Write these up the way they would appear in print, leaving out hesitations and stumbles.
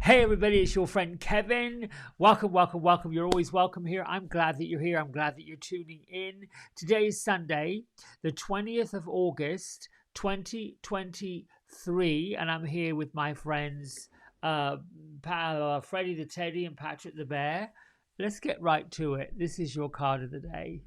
Hey everybody, it's your friend Kevin. Welcome, welcome, welcome. You're always welcome here. I'm glad that you're here. I'm glad that you're tuning in. Today is Sunday, the 20th of August, 2023, and I'm here with my friends Freddie the Teddy and Patrick the Bear. Let's get right to it. This is your card of the day.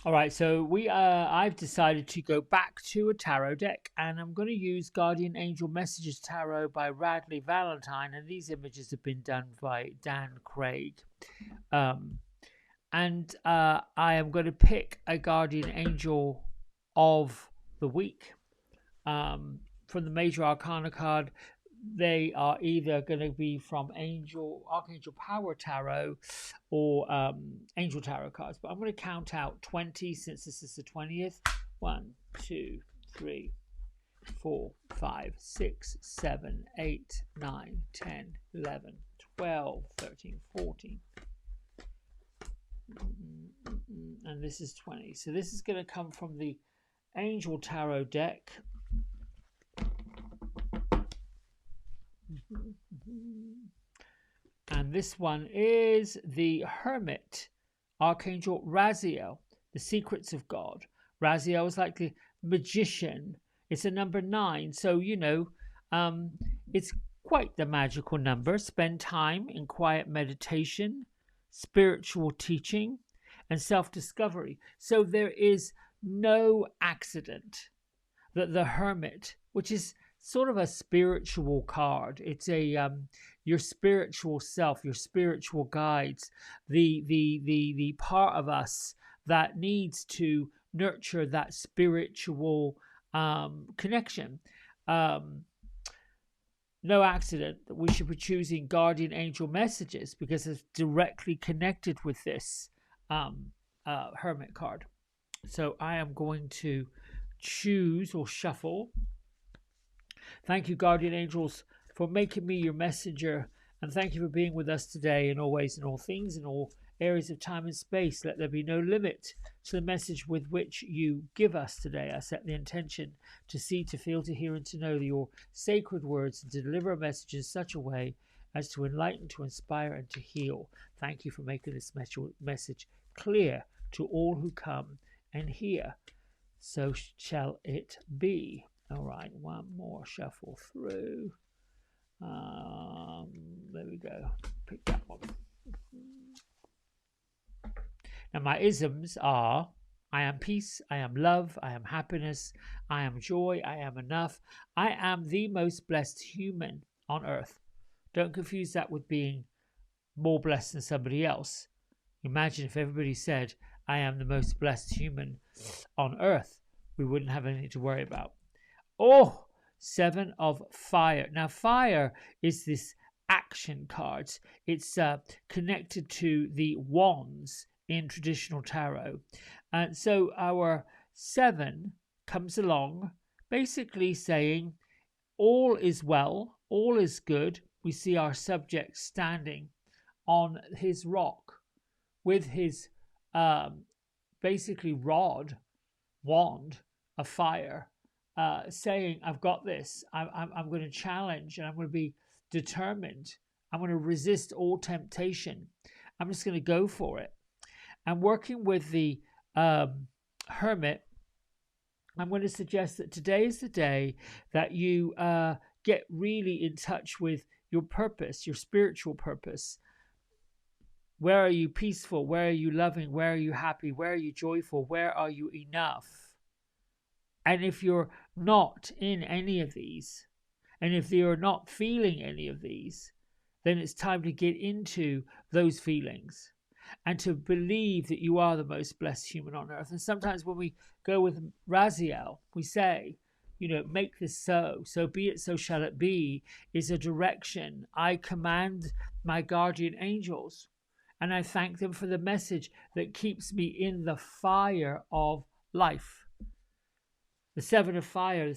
All right, so I've decided to go back to a tarot deck, and I'm going to use Guardian Angel Messages Tarot by Radley Valentine, and these images have been done by Dan Craig. And I am going to pick a Guardian Angel of the week from the Major Arcana card. They are either going to be from Archangel Power Tarot or Angel Tarot cards. But I'm going to count out 20 since this is the 20th. 1, 2, 3, 4, 5, 6, 7, 8, 9, 10, 11, 12, 13, 14. And this is 20. So this is going to come from the Angel Tarot deck. And this one is the Hermit, Archangel Raziel, the Secrets of God. Raziel is like the magician. It's a number 9, so it's quite the magical number. Spend time in quiet meditation, spiritual teaching, and self-discovery. So there is no accident that the Hermit, which is sort of a spiritual card. It's a your spiritual self, your spiritual guides, the part of us that needs to nurture that spiritual connection. No accident that we should be choosing Guardian Angel Messages because it's directly connected with this Hermit card. So I am going to choose or shuffle. Thank you, Guardian Angels, for making me your messenger, and thank you for being with us today in all ways and all things, in all areas of time and space. Let there be no limit to the message with which you give us today. I set the intention to see, to feel, to hear, and to know your sacred words, and to deliver a message in such a way as to enlighten, to inspire, and to heal. Thank you for making this message clear to all who come and hear. So shall it be. All right, one more shuffle through. There we go. Pick that one. Now, my isms are: I am peace, I am love, I am happiness, I am joy, I am enough, I am the most blessed human on earth. Don't confuse that with being more blessed than somebody else. Imagine if everybody said, I am the most blessed human on earth. We wouldn't have anything to worry about. Oh, 7 of fire. Now, fire is this action cards. It's connected to the wands in traditional tarot. And so our 7 comes along basically saying all is well, all is good. We see our subject standing on his rock with his basically wand of fire. Saying, I've got this, I'm going to challenge, and I'm going to be determined. I'm going to resist all temptation. I'm just going to go for it. And working with the Hermit, I'm going to suggest that today is the day that you get really in touch with your purpose, your spiritual purpose. Where are you peaceful? Where are you loving? Where are you happy? Where are you joyful? Where are you enough? And if you're not in any of these, and if you're not feeling any of these, then it's time to get into those feelings and to believe that you are the most blessed human on earth. And sometimes when we go with Raziel, we say, make this so be it, so shall it be, is a direction. I command my guardian angels, and I thank them for the message that keeps me in the fire of life. The 7 of fire,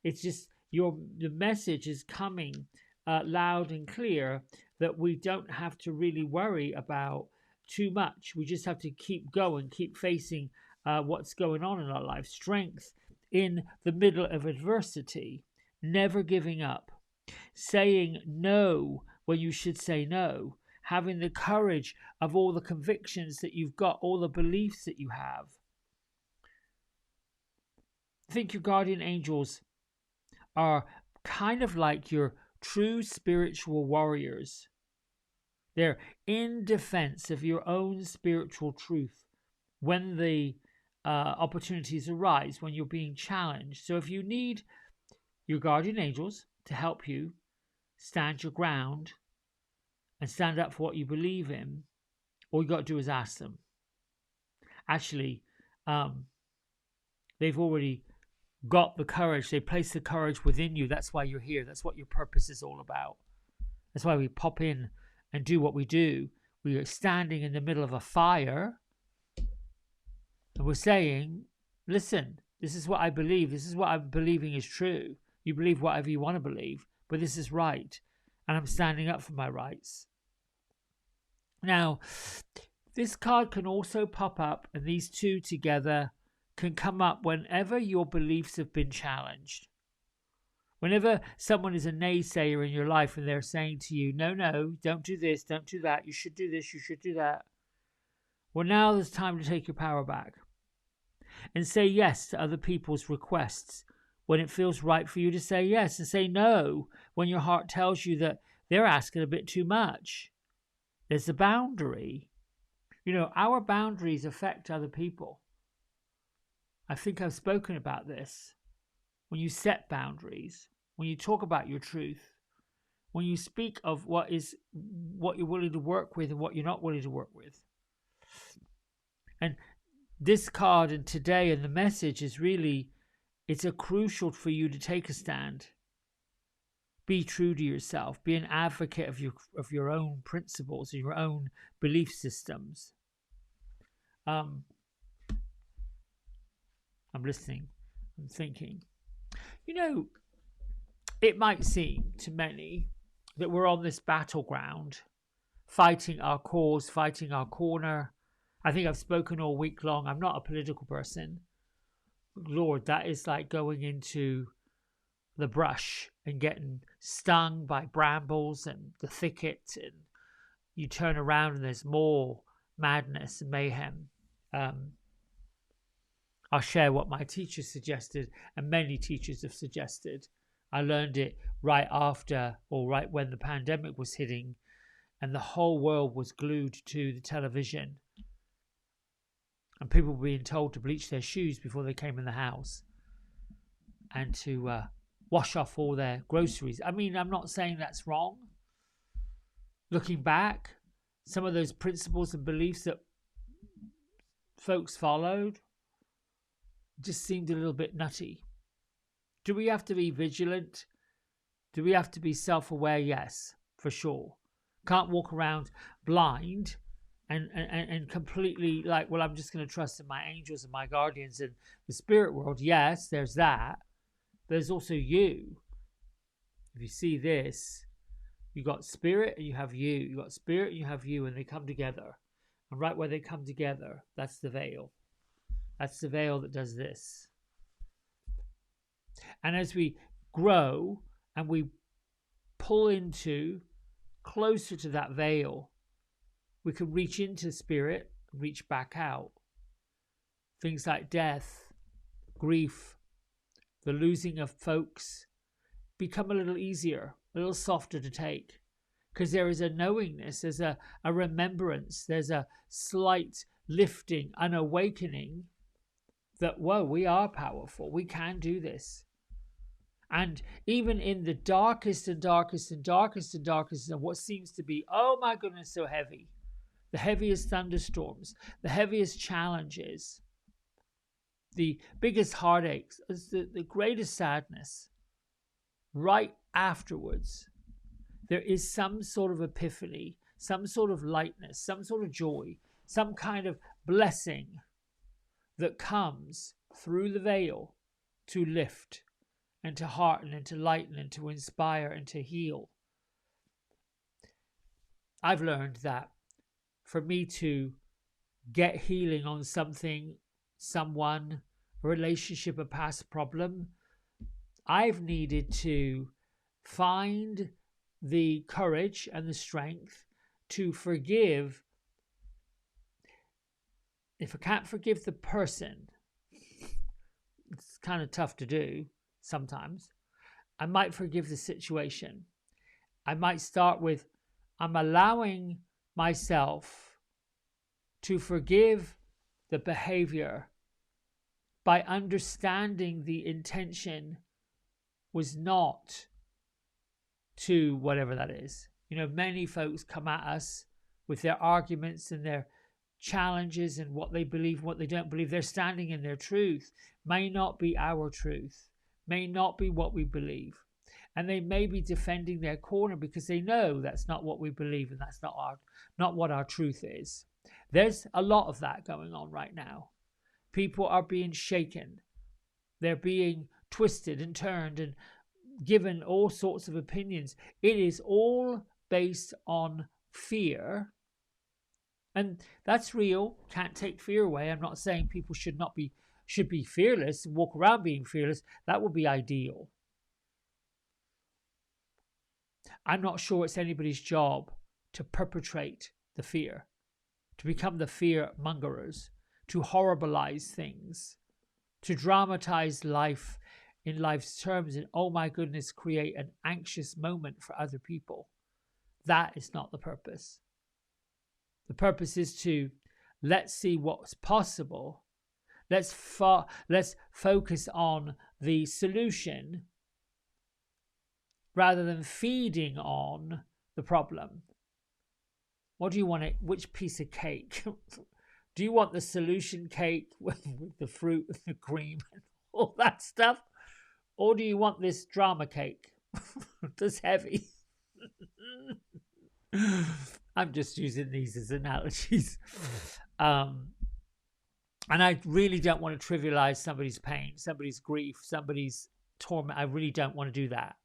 it's just the message is coming loud and clear that we don't have to really worry about too much. We just have to keep going, keep facing what's going on in our life. Strength in the middle of adversity, never giving up, saying no when you should say no, having the courage of all the convictions that you've got, all the beliefs that you have. I think your guardian angels are kind of like your true spiritual warriors. They're in defense of your own spiritual truth when the opportunities arise, when you're being challenged. So if you need your guardian angels to help you stand your ground and stand up for what you believe in, all you got to do is ask them. Actually, they've already got the courage. They place the courage within you. That's why you're here. That's what your purpose is all about. That's why we pop in and do what we do. We are standing in the middle of a fire and we're saying, listen, this is what I believe. This is what I'm believing is true. You believe whatever you want to believe, but this is right. And I'm standing up for my rights. Now, this card can also pop up, and these two together can come up whenever your beliefs have been challenged. Whenever someone is a naysayer in your life and they're saying to you, no, don't do this, don't do that, you should do this, you should do that. Well, now there's time to take your power back and say yes to other people's requests when it feels right for you to say yes, and say no when your heart tells you that they're asking a bit too much. There's a boundary. You know, our boundaries affect other people. I think I've spoken about this. When you set boundaries, when you talk about your truth, when you speak of what you're willing to work with and what you're not willing to work with. And this card and today and the message is really, it's a crucial for you to take a stand. Be true to yourself. Be an advocate of your own principles and your own belief systems. I'm listening. I'm thinking. You know, it might seem to many that we're on this battleground, fighting our cause, fighting our corner. I think I've spoken all week long. I'm not a political person. Lord, that is like going into the brush and getting stung by brambles and the thicket, and you turn around and there's more madness and mayhem. I'll share what my teacher suggested, and many teachers have suggested. I learned it right after, or right when the pandemic was hitting and the whole world was glued to the television and people were being told to bleach their shoes before they came in the house and to wash off all their groceries. I mean, I'm not saying that's wrong. Looking back, some of those principles and beliefs that folks followed just seemed a little bit nutty. Do we have to be vigilant? Do we have to be self-aware? Yes, for sure. Can't walk around blind and completely like, well, I'm just going to trust in my angels and my guardians and the spirit world. Yes, there's that. There's also you. If you see this, you got spirit and you have you. You got spirit and you have you, and they come together. And right where they come together, that's the veil. That's the veil that does this. And as we grow and we pull into closer to that veil, we can reach into spirit, reach back out. Things like death, grief, the losing of folks become a little easier, a little softer to take, because there is a knowingness, there's a remembrance, there's a slight lifting, an awakening that, whoa, we are powerful, we can do this. And even in the darkest and darkest and darkest and darkest of what seems to be, oh my goodness, so heavy, the heaviest thunderstorms, the heaviest challenges, the biggest heartaches, the greatest sadness, right afterwards, there is some sort of epiphany, some sort of lightness, some sort of joy, some kind of blessing that comes through the veil to lift and to hearten and to lighten and to inspire and to heal. I've learned that for me to get healing on something, someone, a relationship, a past problem, I've needed to find the courage and the strength to forgive. If I can't forgive the person, it's kind of tough to do sometimes. I might forgive the situation. I might start with, I'm allowing myself to forgive the behavior by understanding the intention was not to whatever that is. You know, many folks come at us with their arguments and their challenges and what they believe, what they don't believe. They're standing in their truth. May not be our truth, may not be what we believe. And they may be defending their corner because they know that's not what we believe and that's not what our truth is. There's a lot of that going on right now. People are being shaken. They're being twisted and turned and given all sorts of opinions. It is all based on fear. And that's real. Can't take fear away. I'm not saying people should be fearless and walk around being fearless. That would be ideal. I'm not sure it's anybody's job to perpetrate the fear, to become the fear mongerers, to horribilize things, to dramatize life in life's terms and, oh my goodness, create an anxious moment for other people. That is not the purpose. The purpose is to let's see what's possible. Let's focus on the solution rather than feeding on the problem. What do you want? Which piece of cake? Do you want the solution cake with the fruit and the cream and all that stuff? Or do you want this drama cake that's heavy? I'm just using these as analogies. And I really don't want to trivialize somebody's pain, somebody's grief, somebody's torment. I really don't want to do that.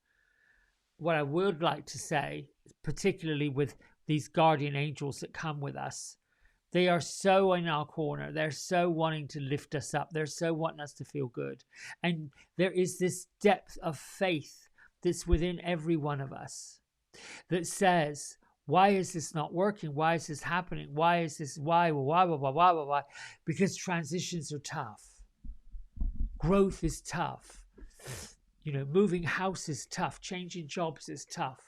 What I would like to say, particularly with these guardian angels that come with us, they are so in our corner. They're so wanting to lift us up. They're so wanting us to feel good. And there is this depth of faith that's within every one of us that says, why is this not working? Why is this happening? Why is this? Why? Because transitions are tough. Growth is tough. You know, moving house is tough. Changing jobs is tough.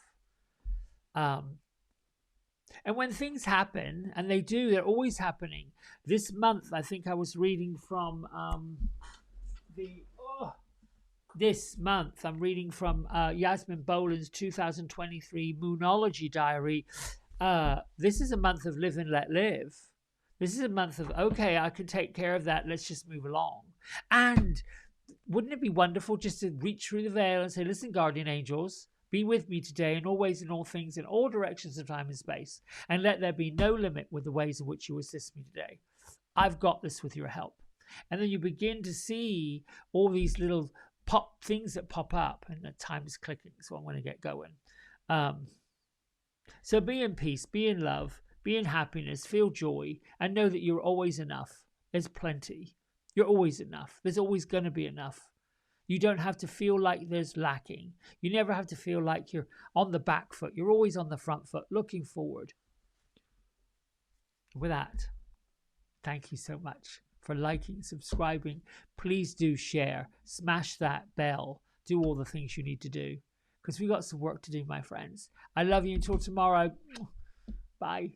And when things happen, and they do, they're always happening. This month, I think I was reading from this month, I'm reading from Yasmin Boland's 2023 Moonology Diary. This is a month of live and let live. This is a month of, okay, I can take care of that. Let's just move along. And wouldn't it be wonderful just to reach through the veil and say, listen, guardian angels, be with me today in all ways and all things in all directions of time and space, and let there be no limit with the ways in which you assist me today. I've got this with your help. And then you begin to see all these little things that pop up, and the time is clicking, so I'm going to get going. So be in peace, be in love, be in happiness, feel joy, and know that you're always enough. There's plenty. You're always enough. There's always going to be enough. You don't have to feel like there's lacking. You never have to feel like you're on the back foot. You're always on the front foot, looking forward. With that, thank you so much for liking, subscribing. Please do share, smash that bell, do all the things you need to do, because we've got some work to do, my friends. I love you until tomorrow. Bye.